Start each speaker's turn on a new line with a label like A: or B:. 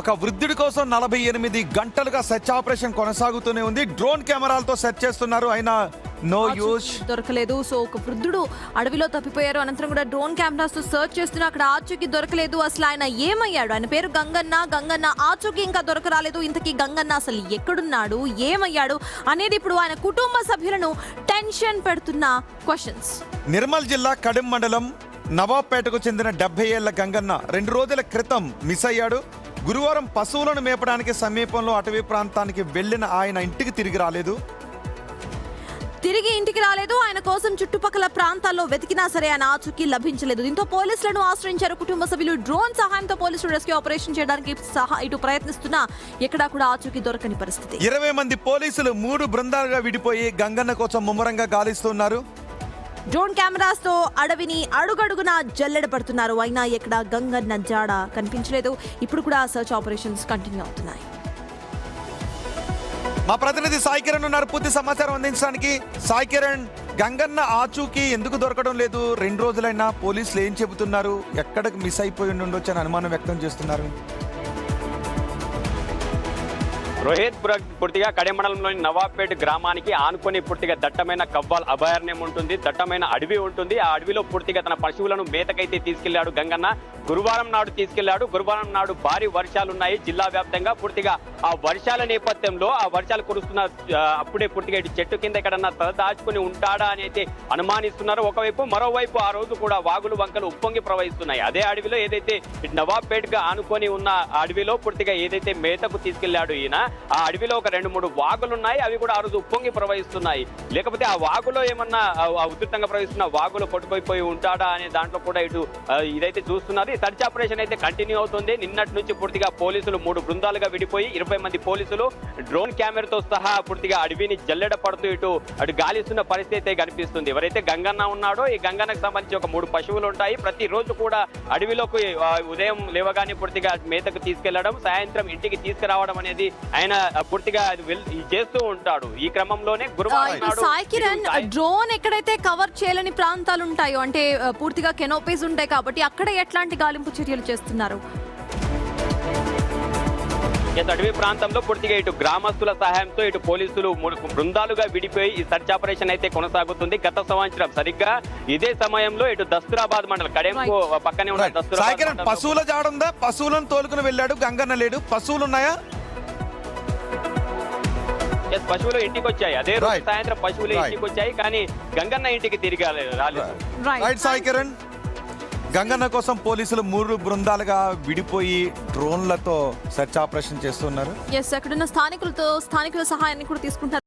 A: ఒక వృద్ధుడి కోసం 48 గంటలుగా search operation కొనసాగుతూనే ఉంది. డ్రోన్ కెమెరాలతో సెర్చ్ చేస్తున్నారు, అయినా నో యూజ్
B: దొరకలేదు. సో ఒక వృద్ధుడు అడవిలో తప్పిపోయారు. అనంతరం కూడా డ్రోన్ కెమెరాస్ తో సర్చ్ చేస్తున్నా అక్కడ ఆచూకీ దొరకలేదు. అసలు ఆయన ఏమయ్యాడు? ఆయన పేరు గంగన్న ఆచూకీ ఇంకా దొరకరాలేదు. ఇంతకీ గంగన్న అసలు ఎక్కడున్నాడు, ఏమయ్యాడు అనేది ఇప్పుడు ఆయన కుటుంబ సభ్యులను టెన్షన్ పెడుతున్న క్వశ్చన్స్.
A: నిర్మల్ జిల్లా కడిం మండలం నవాబ్పేటకు చెందిన 70 ఏళ్ల గంగన్న 2 రోజుల క్రితం మిస్ అయ్యాడు. గురువారం పశువులను మేపడానికి సమీపంలో అటవీ ప్రాంతానికి వెళ్లిన ఆయన ఇంటికి తిరిగి రాలేదు.
B: ఆయన కోసం చుట్టుపక్కల ప్రాంతాల్లో వెతికినా సరే ఆయన ఆచూకీ లభించలేదు. దీంతో పోలీసులను ఆశ్రయించారు కుటుంబ సభ్యులు. డ్రోన్ సహాయంతో పోలీసులు రెస్క్యూ ఆపరేషన్ చేయడానికి ఇటు ప్రయత్నిస్తున్నా ఎక్కడా కూడా ఆచూకీ దొరకని పరిస్థితి.
A: 20 మంది పోలీసులు 3 బృందాలుగా విడిపోయి గంగన్న కోసం ముమ్మరంగా గాలిస్తున్నారు.
B: డ్రోన్ కెమెరాస్ తో అడవిని అడుగడుగునా జల్లెడ పడుతున్నారు. అయినా ఎక్కడ గంగన్న జాడ కనిపించలేదు. ఇప్పుడు కూడా సర్చ్ ఆపరేషన్స్ కంటిన్యూ అవుతున్నాయి.
A: మా ప్రతినిధి సాయి కిరణ్ ఉన్నారు పూర్తి సమాచారం అందించడానికి. సాయి కిరణ్, గంగన్న ఆచూకీ ఎందుకు దొరకడం లేదు? 2 రోజులైనా పోలీసులు ఏం చెబుతున్నారు? ఎక్కడికి మిస్ అయిపోయి ఉండొచ్చు అని అనుమానం వ్యక్తం చేస్తున్నారు.
C: రోహిత్ పూర్తిగా కడియం మండలంలోని నవాబ్పేట గ్రామానికి ఆనుకొని పూర్తిగా దట్టమైన కవ్వాల్ అభయారణ్యం ఉంటుంది, దట్టమైన అడవి ఉంటుంది. ఆ అడవిలో పూర్తిగా తన పశువులను మేతకైతే తీసుకెళ్లాడు గంగన్న. గురువారం నాడు తీసుకెళ్లాడు. గురువారం నాడు భారీ వర్షాలు ఉన్నాయి జిల్లా వ్యాప్తంగా. పూర్తిగా ఆ వర్షాల నేపథ్యంలో, ఆ వర్షాలు కురుస్తున్న అప్పుడే పూర్తిగా ఇటు చెట్టు కింద ఎక్కడన్నా తల దాచుకుని ఉంటాడా అని అయితే అనుమానిస్తున్నారు ఒకవైపు. మరోవైపు ఆ రోజు కూడా వాగులు వంకలు ఉప్పొంగి ప్రవహిస్తున్నాయి. అదే అడవిలో ఏదైతే నవాబ్పేటగా ఆనుకొని ఉన్న అడవిలో పూర్తిగా ఏదైతే మేతకు తీసుకెళ్లాడు ఈయన, ఆ అడవిలో ఒక 2-3 వాగులు ఉన్నాయి. అవి కూడా ఆ రోజు ఉప్పొంగి ప్రవహిస్తున్నాయి. లేకపోతే ఆ వాగులో ఏమన్నా ఉధృతంగా ప్రవహిస్తున్న వాగులు కొట్టుకుపోయి ఉంటాడా అనే దాంట్లో కూడా ఇటు ఇదైతే చూస్తున్నది. సర్చ్ ఆపరేషన్ అయితే కంటిన్యూ అవుతుంది. నిన్నటి నుంచి పూర్తిగా పోలీసులు 3 బృందాలుగా విడిపోయి 20 మంది పోలీసులు డ్రోన్ కెమెరాతో సహా పూర్తిగా అడవిని జల్లెడ పడుతూ అటు గాలిస్తున్న పరిస్థితి అయితే కనిపిస్తుంది. ఎవరైతే గంగన్న ఉన్నాడో, ఈ గంగన్నకు సంబంధించి ఒక 3 పశువులు ఉంటాయి. ప్రతిరోజు కూడా అడవిలోకి ఉదయం లేవగానే పూర్తిగా మేతకు తీసుకెళ్లడం, సాయంత్రం ఇంటికి తీసుకురావడం అనేది ఆయన పూర్తిగా చేస్తూ ఉంటాడు. ఈ క్రమంలోనే
B: సాయి కిరణ్, డ్రోన్ ఎక్కడైతే కవర్ చేయలేని ప్రాంతాలు ఉంటాయో, అంటే పూర్తిగా కెనోపీస్ ఉంటాయి కాబట్టి అక్కడ ఎట్లాంటి గాలింపు చర్యలు చేస్తున్నారు?
C: అడవి ప్రాంతంలో పూర్తిగా ఇటు గ్రామస్తుల సహాయంతో ఇటు పోలీసులు 3 బృందాలుగా విడిపోయి ఈ సర్చ్ ఆపరేషన్ అయితే కొనసాగుతుంది. గత సంవత్సరం సరిగ్గా ఇదే సమయంలో ఇటు దస్తూరాబాద్ మండలం కడెంకు పక్కనే ఉన్న దస్తూరాబాద్
A: పశువుల జాడుందా? పశువులను తోలుకుని వెళ్ళాడు, గంగన్న లేడు. పశువులు ఉన్నాయా?
C: పశువులు ఇంటికి వచ్చాయి. అదే రోజు సాయంత్రం పశువులు ఇంటికి వచ్చాయి, కానీ గంగన్న ఇంటికి తిరిగి రాలేదు.
A: సాయి కిరణ్, గంగన్న కోసం పోలీసులు 3 బృందాలుగా విడిపోయి డ్రోన్లతో సెర్చ్ ఆపరేషన్ చేస్తున్నారు.
B: అక్కడున్న స్థానికుల సహాయాన్ని కూడా తీసుకుంటారు.